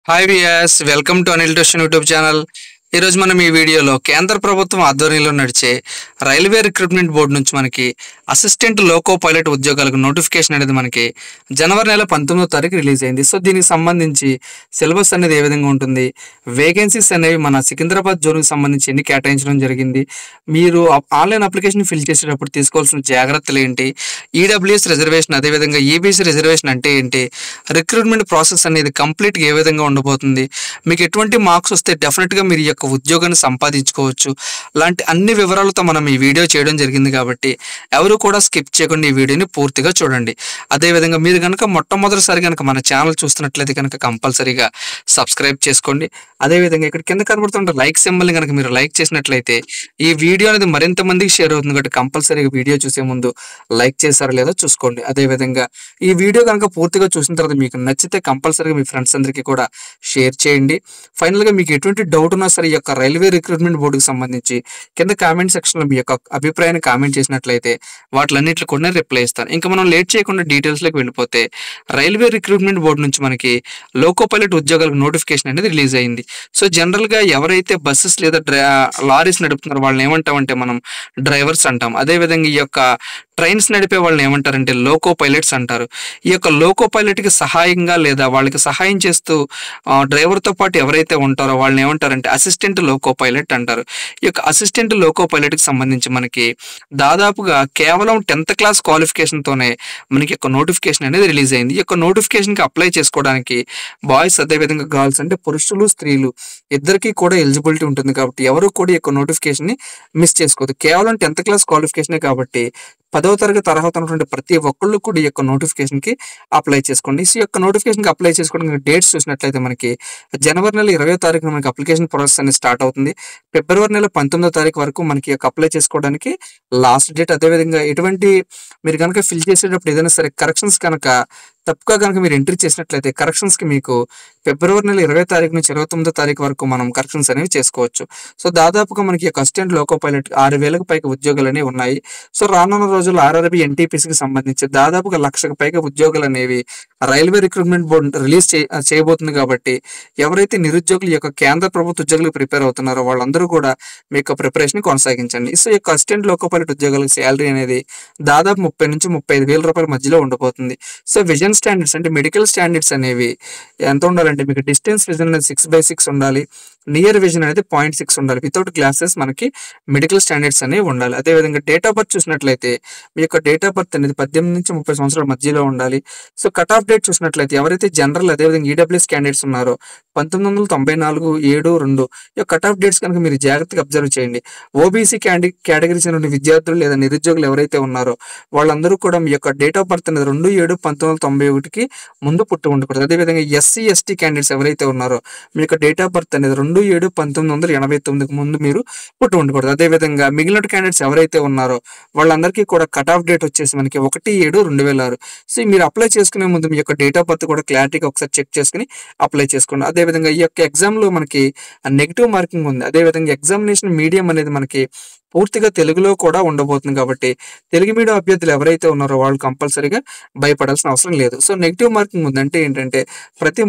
Hi viewers, welcome to Anil tuition YouTube channel. ఈరోజు మనం ఈ వీడియోలో కేంద్ర ప్రభుత్వం ఆధ్వర్యంలో నడిచే రైల్వే రిక్రూట్మెంట్ బోర్డు నుంచి మనకి అసిస్టెంట్ లోకో పైలట్ ఉద్యోగాలకు నోటిఫికేషన్ అనేది మనకి జనవరి నెల 19వ తారీఖు రిలీజ్ అయింది. సో దీనికి సంబంధించి సిలబస్ అనేది ఏ విధంగా ఉంటుంది, వేకెన్సీస్ అనేవి మన సికింద్రాబాద్ జోన్కి సంబంధించి ఎన్ని కేటాయించడం జరిగింది, మీరు ఆన్లైన్ అప్లికేషన్ ఫిల్ చేసేటప్పుడు తీసుకోవాల్సిన జాగ్రత్తలు ఏంటి, ఈడబ్ల్యూఎస్ రిజర్వేషన్ అదేవిధంగా ఈబీసీ రిజర్వేషన్ అంటే ఏంటి, రిక్రూట్మెంట్ ప్రాసెస్ అనేది కంప్లీట్గా ఏ విధంగా ఉండబోతుంది, మీకు ఎటువంటి మార్క్స్ వస్తే డెఫినెట్గా మీరు ఈ యొక్క ఉద్యోగాన్ని సంపాదించుకోవచ్చు, లాంటి అన్ని వివరాలతో మనం ఈ వీడియో చేయడం జరిగింది. కాబట్టి ఎవరు కూడా స్కిప్ చేయకుండా ఈ వీడియోని పూర్తిగా చూడండి. అదేవిధంగా మీరు కనుక మొట్టమొదటిసారి కనుక మన ఛానల్ చూస్తున్నట్లయితే కనుక కంపల్సరీగా సబ్స్క్రైబ్ చేసుకోండి. అదేవిధంగా ఇక్కడ కింద కనబడుతున్న లైక్ సింబల్ని కనుక మీరు లైక్ చేసినట్లయితే ఈ వీడియో అనేది మరింత మందికి షేర్ అవుతుంది. కాబట్టి కంపల్సరీగా వీడియో చూసే ముందు లైక్ చేశారో లేదో చూసుకోండి. అదేవిధంగా ఈ వీడియో కనుక పూర్తిగా చూసిన తర్వాత మీకు నచ్చితే కంపల్సరీగా మీ ఫ్రెండ్స్ అందరికీ కూడా షేర్ చేయండి. ఫైనల్గా మీకు ఎటువంటి డౌట్ ఉన్నా సరే ఈ యొక్క రైల్వే రిక్రూట్మెంట్ బోర్డుకి సంబంధించి కింద కామెంట్ సెక్షన్లో మీ యొక్క అభిప్రాయాన్ని కామెంట్ చేసినట్లయితే వాటిలన్నింటిలో కూడా రిప్లై ఇస్తాను. ఇంకా మనం లేట్ చేయకుండా డీటెయిల్స్లోకి వెళ్ళిపోతే రైల్వే రిక్రూట్మెంట్ బోర్డు నుంచి మనకి లోకో పైలట్ ఉద్యోగాలకు నోటిఫికేషన్ అనేది రిలీజ్ అయింది. సో జనరల్గా ఎవరైతే బస్సెస్ లేదా లారీస్ నడుపుతున్నారో వాళ్ళని ఏమంటామంటే మనం డ్రైవర్స్ అంటాం. అదేవిధంగా ఈ యొక్క ట్రైన్స్ నడిపే వాళ్ళని ఏమంటారంటే లోకో పైలట్స్ అంటారు. ఈ యొక్క లోకో పైలట్కి సహాయంగా లేదా వాళ్ళకి సహాయం చేస్తూ డ్రైవర్తో పాటు ఎవరైతే ఉంటారో వాళ్ళని ఏమంటారంటే అసిస్టెంట్ లోకో పైలట్ అంటారు. ఈ యొక్క అసిస్టెంట్ లోకో పైలట్కి సంబంధించి మనకి దాదాపుగా కేవలం 10th క్లాస్ క్వాలిఫికేషన్తోనే మనకి యొక్క నోటిఫికేషన్ అనేది రిలీజ్ అయింది. ఈ యొక్క నోటిఫికేషన్కి అప్లై చేసుకోవడానికి బాయ్స్ అదేవిధంగా గర్ల్స్ అంటే పురుషులు స్త్రీలు ఇద్దరికీ కూడా ఎలిజిబిలిటీ ఉంటుంది. కాబట్టి ఎవరు కూడా ఈ యొక్క నోటిఫికేషన్ని మిస్ చేసుకోవద్దు. కేవలం 10th క్లాస్ క్వాలిఫికేషనే కాబట్టి 10వ తరగతి తరగతి ఉన్నటువంటి ప్రతి ఒక్కళ్ళు కూడా ఈ యొక్క నోటిఫికేషన్కి అప్లై చేసుకోండి. ఈ యొక్క నోటిఫికేషన్కి అప్లై చేసుకోవడానికి డేట్స్ చూసినట్లయితే మనకి జనవరి నెల 20వ తారీఖున మనకి అప్లికేషన్ ప్రాసెస్ అనేది స్టార్ట్ అవుతుంది. ఫిబ్రవరి నెల 19వ తారీఖు వరకు మనకి యొక్క అప్లై చేసుకోవడానికి లాస్ట్ డేట్. అదేవిధంగా ఎటువంటి మీరు కనుక ఫిల్ చేసేటప్పుడు ఏదైనా సరే కరెక్షన్స్ కనుక తప్పుగా కనుక మీరు ఎంట్రీ చేసినట్లయితే కరెక్షన్స్కి మీకు ఫిబ్రవరి నెల 20వ తారీఖు నుంచి 29వ తారీఖు వరకు మనం కరెక్షన్స్ అనేవి చేసుకోవచ్చు. సో దాదాపుగా మనకి యొక్క అసిస్టెంట్ లోకో పైలట్ 6,000కు పైగా ఉద్యోగాలు అనేవి ఉన్నాయి. సో రానున్న రోజుల్లో ఆర్ఆర్బీ ఎన్టీపీసీకి సంబంధించి దాదాపుగా 1,00,000కు పైగా ఉద్యోగాలు అనేవి రైల్వే రిక్రూట్మెంట్ బోర్డు రిలీజ్ చేయబోతుంది. కాబట్టి ఎవరైతే నిరుద్యోగులు యొక్క కేంద్ర ప్రభుత్వ ఉద్యోగులకు ప్రిపేర్ అవుతున్నారో వాళ్ళందరూ కూడా మీ యొక్క ప్రిపరేషన్ కొనసాగించండి. సో ఈ యొక్క అసిస్టెంట్ లోకో పైలట్ ఉద్యోగాలకు శాలరీ అనేది దాదాపు 30,000 నుంచి 35,000 రూపాయల మధ్యలో ఉండబోతుంది. సో విజన్ స్టాండర్డ్స్ అంటే మెడికల్ స్టాండర్డ్స్ అనేవి ఎంత ఉండాలంటే మీకు డిస్టెన్స్ విజన్ అనేది 6/6 ఉండాలి, నియర్ విజన్ అనేది 0.6 ఉండాలి, వితౌట్ గ్లాసెస్ మనకి మెడికల్ స్టాండర్డ్స్ అనేవి ఉండాలి. అదేవిధంగా డేట్ ఆఫ్ బర్త్ చూసినట్లయితే మీ యొక్క డేట్ ఆఫ్ బర్త్ అనేది 18 నుంచి 30 సంవత్సరాల మధ్యలో ఉండాలి. సో కట్ ఆఫ్ డేట్ చూసినట్లయితే ఎవరైతే జనరల్ అదేవిధంగా ఈడబ్ల్యూఎస్ క్యాండిడేట్స్ ఉన్నారో 1994-7-2 ఈ కట్ ఆఫ్ డేట్స్ కనుక మీరు జాగ్రత్తగా అబ్జర్వ్ చేయండి. ఓబీసీ కేటగిరీ చెందిన విద్యార్థులు లేదా నిరుద్యోగులు ఎవరైతే ఉన్నారో వాళ్ళందరూ కూడా మీ యొక్క డేట్ ఆఫ్ బర్త్ అనేది 2/7/1991కి ముందు పుట్టి ఉండకూడదు. అదేవిధంగా ఎస్సీ ఎస్టీ క్యాండిడేట్స్ ఎవరైతే ఉన్నారో మీ యొక్క డేట్ ఆఫ్ బర్త్ అనేది 2/7/1989కి ముందు మీరు పుట్టి ఉండకూడదు. అదేవిధంగా మిగిలిన క్యాండిడేట్స్ ఎవరైతే ఉన్నారో వాళ్ళందరికీ కూడా కట్ ఆఫ్ డేట్ వచ్చేసి మనకి 1/7/2006. సో మీరు అప్లై చేసుకునే ముందు మీ యొక్క డేట్ ఆఫ్ బర్త్ కూడా క్లారిటీగా ఒకసారి చెక్ చేసుకుని అప్లై చేసుకోండి. అదేవిధంగా ఈ యొక్క ఎగ్జామ్లో మనకి నెగిటివ్ మార్కింగ్ ఉంది. అదేవిధంగా ఎగ్జామినేషన్ మీడియం అనేది మనకి పూర్తిగా తెలుగులో కూడా ఉండబోతుంది. కాబట్టి తెలుగు మీడియం అభ్యర్థులు ఎవరైతే ఉన్నారో వాళ్ళు కంపల్సరీగా భయపడాల్సిన అవసరం లేదు. సో నెగిటివ్ మార్కింగ్ ఉందంటే ఏంటంటే ప్రతి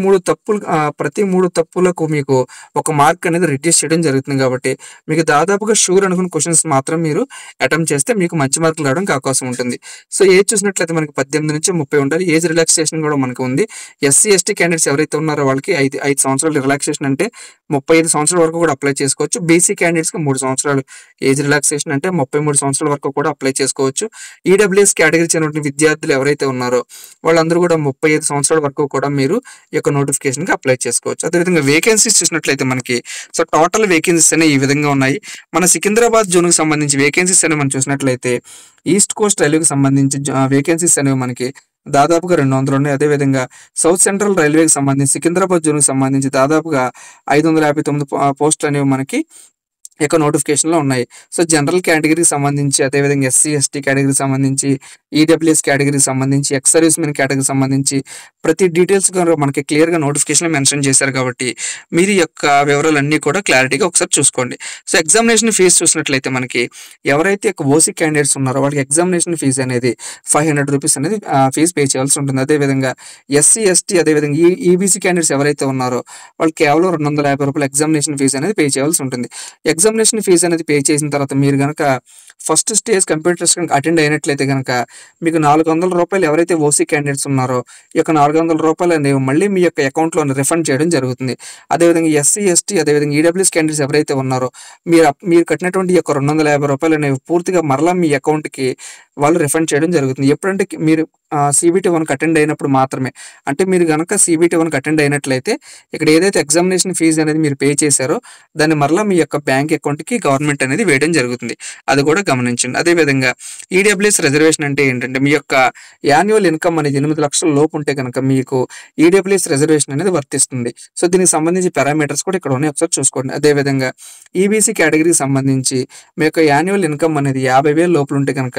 మూడు తప్పులకు మీకు ఒక మార్క్ అనేది రిడ్యూస్ చేయడం జరుగుతుంది. కాబట్టి మీకు దాదాపుగా షూర్ అనుకున్న క్వశ్చన్స్ మాత్రం మీరు అటెంప్ట్ చేస్తే మీకు మంచి మార్కులు రావడానికి అవకాశం ఉంటుంది. సో ఏజ్ చూసినట్లయితే మనకి 18 నుంచి 30 ఉండాలి. ఏజ్ రిలాక్సేషన్ కూడా మనకు ఉంది. ఎస్సీ ఎస్టీ క్యాండిడేట్స్ ఎవరైతే ఉన్నారో వాళ్ళకి 5 సంవత్సరాలు రిలాక్సేషన్ అంటే 35 సంవత్సరాల వరకు కూడా అప్లై చేసుకోవచ్చు. బీసీ క్యాండిడేట్స్కి 3 సంవత్సరాలు ఏజ్ రిలాక్సేషన్ అంటే 33 సంవత్సరాల వరకు కూడా అప్లై చేసుకోవచ్చు. ఈడబ్ల్యూఎస్ కేటగిరీ చెందిన విద్యార్థులు ఎవరైతే ఉన్నారో వాళ్ళందరూ కూడా 35 సంవత్సరాల వరకు కూడా మీరు ఈ యొక్క నోటిఫికేషన్కి అప్లై చేసుకోవచ్చు. అదేవిధంగా వేకెన్సీస్ చూసినట్లయితే మనకి సో టోటల్ వేకెన్సీస్ అనేవి ఈ విధంగా ఉన్నాయి. మన సికింద్రాబాద్ జోన్కి సంబంధించి వేకెన్సీస్ అనేవి మనం చూసినట్లయితే ఈస్ట్ కోస్ట్ రైల్వేకి సంబంధించి వేకెన్సీస్ అనేవి మనకి దాదాపుగా 200 ఉన్నాయి. అదేవిధంగా సౌత్ సెంట్రల్ రైల్వేకి సంబంధించి సికింద్రాబాద్ జోన్కి సంబంధించి దాదాపుగా 559 పోస్టులు అనేవి మనకి ఈ యొక్క నోటిఫికేషన్‌లో ఉన్నాయి. సో, జనరల్ కేటగిరీకి సంబంధించి, అదేవిధంగా ఎస్సీ, ఎస్టీ కేటగిరీకి సంబంధించి, ఈడబ్ల్యూఎస్ కేటగిరీకి సంబంధించి, ఎక్స్ సర్వీస్‌మెన్ కేటగిరీకి సంబంధించి ప్రతి డీటెయిల్స్ కూడా మనకి క్లియర్‌గా నోటిఫికేషన్‌లో మెన్షన్ చేశారు కాబట్టి, మీరు ఈ యొక్క వివరాలన్నీ కూడా క్లారిటీగా ఒకసారి చూసుకోండి. సో, ఎగ్జామినేషన్ ఫీజు చూసినట్లయితే మనకి ఎవరైతే ఓసీ క్యాండిడేట్స్ ఉన్నారో వాళ్ళకి ఎగ్జామినేషన్ ఫీజు అనేది రూ. 500 అనేది ఫీజు పే చేయాల్సి ఉంటుంది. అదేవిధంగా ఎస్సీ, ఎస్టీ అదేవిధంగా ఈబీసీ క్యాండిడేట్స్ ఎవరైతే ఉన్నారో వాళ్ళు కేవలం రూ. 250 ఎగ్జామినేషన్ ఫీజు అనేది పే చేయాల్సి ఉంటుంది. ఎగ్జామినేషన్ ఫీజు అనేది పే చేసిన తర్వాత మీరు గనక ఫస్ట్ స్టేజ్ కంప్యూటర్ టెస్ట్ కనుక అటెండ్ అయినట్లయితే గనక మీకు రూ. 400 ఎవరైతే ఓసీ క్యాండిడేట్స్ ఉన్నారో ఈ యొక్క రూ. 400 అనేవి మళ్ళీ మీ యొక్క అకౌంట్‌లో రిఫండ్ చేయడం జరుగుతుంది. అదేవిధంగా ఎస్సీ, ఎస్టీ అదేవిధంగా ఈడబ్ల్యూఎస్ క్యాండిడేట్స్ ఎవరైతే ఉన్నారో మీరు కట్టినటువంటి ఈ యొక్క రూ. 250 అనేవి పూర్తిగా మరలా మీ అకౌంట్‌కి వాళ్ళు రిఫండ్ చేయడం జరుగుతుంది. ఎప్పుడంటే మీరు సీబీటీ 1కి అటెండ్ అయినప్పుడు మాత్రమే. అంటే మీరు గనక సీబీటీ 1కి అటెండ్ అయినట్లయితే ఇక్కడ ఏదైతే ఎగ్జామినేషన్ ఫీజు అనేది మీరు పే చేశారో దాన్ని మరలా మీ యొక్క బ్యాంక్ అకౌంట్‌కి గవర్నమెంట్ అనేది వేయడం జరుగుతుంది. అది కూడా గమనించండి. అదేవిధంగా ఈడబ్ల్యూఎస్ రిజర్వేషన్ అంటే ఏంటంటే మీ యొక్క యాన్యువల్ ఇన్కమ్ అనేది 8 లక్షల లోపు ఉంటే కనుక మీకు ఈడబ్ల్యూఎస్ రిజర్వేషన్ అనేది వర్తిస్తుంది. సో, దీనికి సంబంధించి పారామీటర్స్ కూడా ఇక్కడ ఉన్నాయి, ఒకసారి చూసుకోండి. అదేవిధంగా ఈబీసీ కేటగిరీకి సంబంధించి మీ యొక్క యాన్యువల్ ఇన్కమ్ అనేది 50,000 లోపల ఉంటే కనుక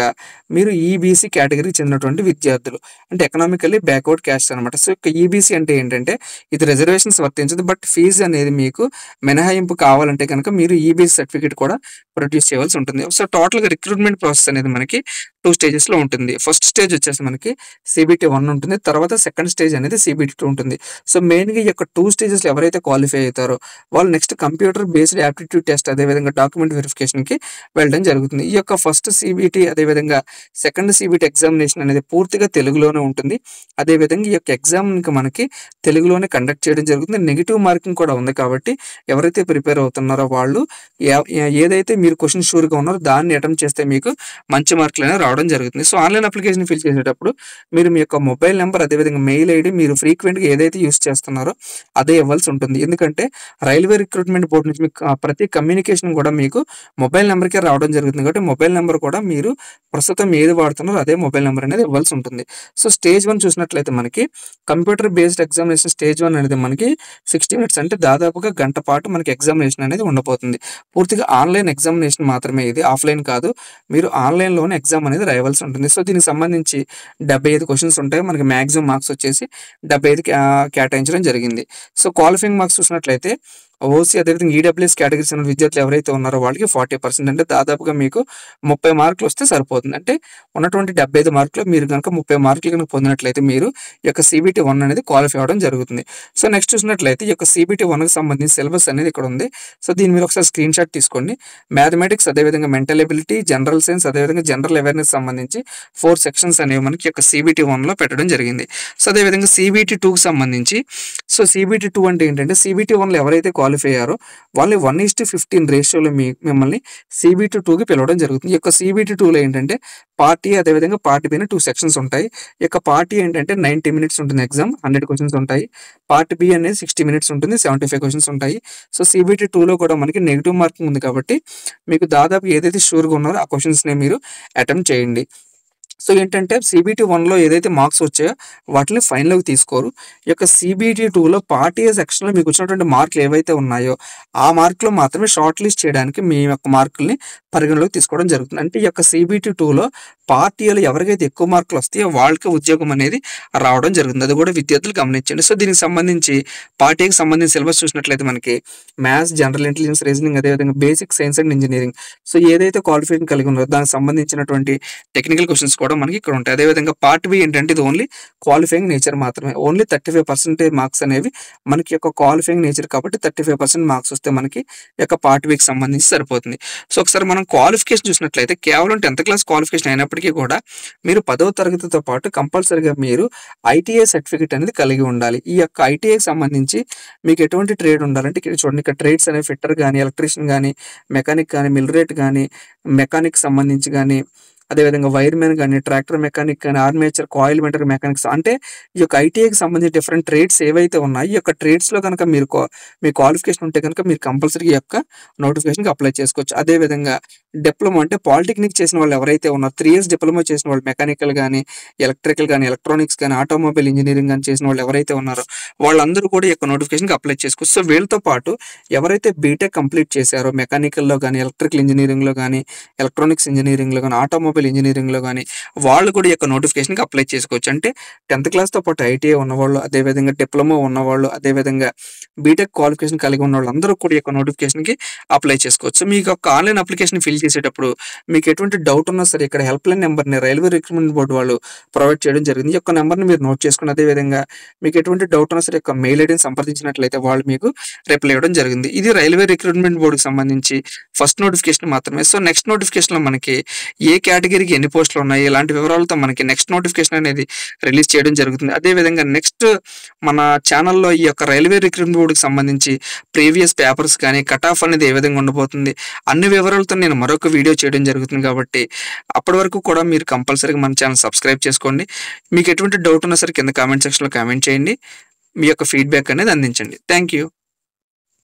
మీరు ఈబీసీ కేటగిరీకి చెందినటువంటి విద్యార్థులు, అంటే ఎకనామికల్లీ బ్యాక్వర్డ్ క్యాస్ట్ అనమాట. సో, ఈబీసీ అంటే ఏంటంటే ఇది రిజర్వేషన్స్ వర్తించదు. బట్ ఫీజు అనేది మీకు మినహాయింపు కావాలంటే కనుక మీరు ఈబీసీ సర్టిఫికేట్ కూడా ప్రొడ్యూస్ చేయవలసి ఉంటుంది. సో, టోటల్‌గా రిక్రూట్మెంట్ ప్రాసెస్ అనేది మనకి 2 స్టేజెస్‌లో ఉంటుంది. ఫస్ట్ స్టేజ్ వచ్చేసి మనకి సీబీటీ 1 ఉంటుంది. తర్వాత సెకండ్ స్టేజ్ అనేది సీబీటీ 2 ఉంటుంది. సో, మెయిన్‌గా ఈ యొక్క 2 స్టేజెస్‌లో ఎవరైతే క్వాలిఫై అవుతారో వాళ్ళు next computer based aptitude test అదేవిధంగా డాక్యుమెంట్ వెరిఫికేషన్‌కి వెళ్ళడం జరుగుతుంది. ఈ యొక్క ఫస్ట్ సీబీటీ అదేవిధంగా సెకండ్ సీబీటీ ఎగ్జామినేషన్ అనేది పూర్తిగా తెలుగులోనే ఉంటుంది. అదేవిధంగా ఈ యొక్క ఎగ్జామ్‌కి మనకి తెలుగులోనే కండక్ట్ చేయడం జరుగుతుంది. నెగెటివ్ మార్కింగ్ కూడా ఉంది కాబట్టి ఎవరైతే ప్రిపేర్ అవుతున్నారో వాళ్ళు ఏదైతే మీరు క్వెషన్ షూర్‌గా ఉన్నారో దాన్ని అటెంప్ట్ చేస్తే మీకు మంచి మార్కులు అనేవి రావడం జరుగుతుంది. సో, ఆన్‌లైన్ అప్లికేషన్ ఫిల్ చేసేటప్పుడు మీరు మీ యొక్క మొబైల్ నెంబర్ అదేవిధంగా మెయిల్ ఐడీ మీరు ఫ్రీక్వెంట్‌గా ఏదైతే యూజ్ చేస్తున్నారో అదే ఇవ్వాల్సి ఉంటుంది. ఎందుకంటే రైల్వే రిక్రూట్మెంట్ బోర్డ్ నుంచి మీకు ప్రతి కమ్యూనికేషన్ కూడా మీకు మొబైల్ నెంబర్‌కే రావడం జరుగుతుంది. కాబట్టి మొబైల్ నెంబర్ కూడా మీరు ప్రస్తుతం ఏది వాడుతున్నారో అదే మొబైల్ నెంబర్ అనేది ఇవ్వాల్సి ఉంటుంది. సో, స్టేజ్ 1 చూసినట్లయితే మనకి కంప్యూటర్ బేస్డ్ ఎగ్జామినేషన్ స్టేజ్ 1 అనేది మనకి 60 మినిట్స్ అంటే దాదాపుగా గంట పాటు మనకి ఎగ్జామినేషన్ అనేది ఉండబోతుంది. పూర్తిగా ఆన్‌లైన్ ఎగ్జామినేషన్ మాత్రమే ఇది, ఆఫ్‌లైన్ కాదు. మీరు ఆన్‌లైన్‌లోనే ఎగ్జామ్ అనేది రాయవలసి ఉంటుంది. సో, దీనికి సంబంధించి 75 క్వెషన్స్ ఉంటాయి. మనకి మాక్సిమం మార్క్స్ వచ్చేసి 75 కేటాయించడం జరిగింది. సో, క్వాలిఫైయింగ్ మార్క్స్ చూసినట్లయితే ఓసీ అదేవిధంగా ఈడబ్ల్యూఎస్ కేటగిరీస్ ఉన్న విద్యార్థులు ఎవరైతే ఉన్నారో వాళ్ళకి 40% అంటే దాదాపుగా మీకు 30 మార్కులు వస్తే సరిపోతుంది. అంటే ఉన్నటువంటి 75 మార్కులు మీరు కనుక 30 మార్కులు కనుక పొందినట్లయితే మీరు ఈ యొక్క సీబీటీ 1 అనేది క్వాలిఫై అవ్వడం జరుగుతుంది. సో, నెక్స్ట్ చూసినట్లయితే ఈ యొక్క సీబీటీ 1కి సంబంధించి సిలబస్ అనేది ఇక్కడ ఉంది. సో, దీని మీరు ఒకసారి స్క్రీన్ షాట్ తీసుకోండి. మ్యాథమెటిక్స్ అదేవిధంగా మెంటల్ ఎబిలిటీ, జనరల్ సైన్స్ అదేవిధంగా జనరల్ అవేర్నెస్ సంబంధించి 4 సెక్షన్స్ అనేవి మనకి ఈ యొక్క సీబీటీ 1లో పెట్టడం జరిగింది. సో, అదేవిధంగా సీబీటీ 2కి సంబంధించి సీబీటీ 2 అంటే ఏంటంటే సీబీటీ 1లో ఎవరైతే క్వాలిఫై అయ్యారో వాళ్ళు 1:15 రేషియోలో మిమ్మల్ని సీబీటీ 2కి పిలవడం జరుగుతుంది. ఈ యొక్క సీబీటీ 2లో ఏంటంటే పార్ట్ ఏ అదేవిధంగా పార్ట్ బి అని 2 సెక్షన్స్ ఉంటాయి. ఈ యొక్క పార్ట్ ఏ ఏంటంటే 90 మినిట్స్ ఉంటుంది ఎగ్జామ్, 100 క్వెషన్స్ ఉంటాయి. పార్ట్ బి అనేది 60 మినిట్స్ ఉంటుంది, 75 క్వెషన్స్ ఉంటాయి. సో, సీబీటీ 2లో కూడా మనకి నెగెటివ్ మార్కింగ్ ఉంది కాబట్టి మీకు దాదాపు ఏదైతే షూర్‌గా ఉన్నారో ఆ క్వెషన్స్‌ని మీరు అటెంప్ట్ చేయండి. సో, ఏంటంటే సీబీటీ 1లో ఏదైతే మార్క్స్ వచ్చాయో వాటిని ఫైనల్‌లోకి తీసుకోరు. ఈ యొక్క సీబీటీ 2లో పార్ట్ ఏ సెక్షన్‌లో మీకు వచ్చినటువంటి మార్కులు ఏవైతే ఉన్నాయో ఆ మార్కులు మాత్రమే షార్ట్ లిస్ట్ చేయడానికి మీ యొక్క మార్కుల్ని పరిగణలోకి తీసుకోవడం జరుగుతుంది. అంటే ఈ యొక్క సీబీటీ 2లో పార్ట్ ఏలో ఎవరికైతే ఎక్కువ మార్కులు వస్తాయో వాళ్ళకి ఉద్యోగం అనేది రావడం జరుగుతుంది. అది కూడా విద్యార్థులు గమనించండి. సో, దీనికి సంబంధించి పార్ట్ ఏకి సంబంధించి సిలబస్ చూసినట్లయితే మనకి మ్యాథ్స్, జనరల్ ఇంటెలిజెన్స్, రీజనింగ్ అదేవిధంగా basic science and engineering. So, ఏదైతే క్వాలిఫికేషన్ కలిగి ఉన్నారో దానికి సంబంధించినటువంటి టెక్నికల్ క్వెషన్స్ కూడా మనకి ఇక్కడ ఉంటాయి. అదేవిధంగా పార్ట్ బి ఏంటంటే ఇది ఓన్లీ క్వాలిఫైయింగ్ నేచర్ మాత్రమే. ఓన్లీ 35% మార్క్స్ అనేవి మనకి యొక్క క్వాలిఫైయింగ్ నేచర్ కాబట్టి 35% మార్క్స్ వస్తే మనకి యొక్క పార్ట్ బికి సంబంధించి సరిపోతుంది. సో, ఒకసారి మనం క్వాలిఫికేషన్ చూసినట్లయితే కేవలం 10th క్లాస్ క్వాలిఫికేషన్ అయినప్పటికీ కూడా మీరు 10వ తరగతితో పాటు కంపల్సరీగా మీరు ఐటీఐ సర్టిఫికేట్ అనేది కలిగి ఉండాలి. ఈ యొక్క ఐటీఐకి సంబంధించి మీకు ఎటువంటి ట్రేడ్ ఉండాలంటే ఇక్కడ చూడండి, ఇక్కడ ట్రేడ్స్ అనేవి ఫిట్టర్ కానీ, ఎలక్ట్రీషియన్ కానీ, మెకానిక్ కానీ, మిల్లరేట్ కానీ, మెకానిక్ సంబంధించి కానీ, అదేవిధంగా వైర్‌మెన్ గాని, ట్రాక్టర్ మెకానిక్ గాని, ఆర్మేచర్, కాయిల్ మెటర్ మెకానిక్స్ అంటే ఈ యొక్క ఐటీఐకి సంబంధించి డిఫరెంట్ ట్రేడ్స్ ఏవైతే ఉన్నాయో ఈ యొక్క ట్రేడ్స్‌లో కనుక మీరు మీ క్వాలిఫికేషన్ ఉంటే కనుక మీరు కంపల్సరీగా ఈ యొక్క నోటిఫికేషన్‌కి అప్లై చేసుకోవచ్చు. అదేవిధంగా డిప్లొమా అంటే పాలిటెక్నిక్ చేసిన వాళ్ళు ఎవరైతే ఉన్నారో 3 ఇయర్స్ డిప్లొమా చేసిన వాళ్ళు మెకానికల్ గాని, ఎలక్ట్రికల్ గాని, ఎలక్ట్రానిక్స్ గాని, ఆటోమొబైల్ ఇంజినీరింగ్ గాని చేసిన వాళ్ళు ఎవరైతే ఉన్నారో వాళ్ళందరూ కూడా ఈ యొక్క నోటిఫికేషన్కి అప్లై చేసుకోవచ్చు. సో వీళ్ళతో పాటు ఎవరైతే బీటెక్ కంప్లీట్ చేశారో మెకానికల్లో కానీ, ఎలక్ట్రికల్ ఇంజనీరింగ్లో కానీ, ఎలక్ట్రానిక్స్ ఇంజనీరింగ్లో కానీ, ఆటోమొబైల్ ఇంజనీరింగ్లో కానీ వాళ్ళు కూడా ఈ యొక్క నోటిఫికేషన్కి అప్లై చేసుకోవచ్చు. అంటే 10th క్లాస్తో పాటు ఐటీఐ ఉన్నవాళ్ళు, అదేవిధంగా డిప్లొమా ఉన్నవాళ్ళు, అదేవిధంగా బీటెక్ క్వాలిఫికేషన్ కలిగి ఉన్న వాళ్ళందరూ కూడా ఈ యొక్క నోటిఫికేషన్కి అప్లై చేసుకోవచ్చు. మీకు ఒక ఆన్లైన్ అప్లికేషన్ ఫిల్ చేసేటప్పుడు మీకు ఎటువంటి డౌట్ ఉన్నా సరే ఇక్కడ హెల్ప్ లైన్ నెంబర్ని రైల్వే రిక్రూట్మెంట్ బోర్డు వాళ్ళు ప్రొవైడ్ చేయడం జరిగింది. ఈ యొక్క నెంబర్ని మీరు నోట్ చేసుకుని అదేవిధంగా మీకు ఎటువంటి డౌట్ ఉన్నా సరే యొక్క మెయిల్ ఐడిని సంప్రదించినట్లయితే వాళ్ళు మీకు రిప్లై ఇవ్వడం జరిగింది. ఇది రైల్వే రిక్రూట్మెంట్ బోర్డుకి సంబంధించి ఫస్ట్ నోటిఫికేషన్ మాత్రమే. సో నెక్స్ట్ నోటిఫికేషన్లో మనకి ఏ కేటగిరీకి ఎన్ని పోస్టులు ఉన్నాయి ఇలాంటి వివరాలతో మనకి నెక్స్ట్ నోటిఫికేషన్ అనేది రిలీజ్ చేయడం జరుగుతుంది. అదేవిధంగా నెక్స్ట్ మన ఛానల్లో ఈ యొక్క రైల్వే రిక్రూట్మెంట్ బోర్డుకి సంబంధించి ప్రీవియస్ పేపర్స్ కానీ కట్ ఆఫ్ అనేది ఏ విధంగా ఉండబోతుంది అన్ని వివరాలతో నేను మరొక వీడియో చేయడం జరుగుతుంది. కాబట్టి అప్పటి వరకు కూడా మీరు కంపల్సరీగా మన ఛానల్ సబ్స్క్రైబ్ చేసుకోండి. మీకు ఎటువంటి డౌట్ ఉన్నా సరే కింద కామెంట్ సెక్షన్లో కామెంట్ చేయండి. మీ యొక్క ఫీడ్బ్యాక్ అనేది అందించండి. Thank you.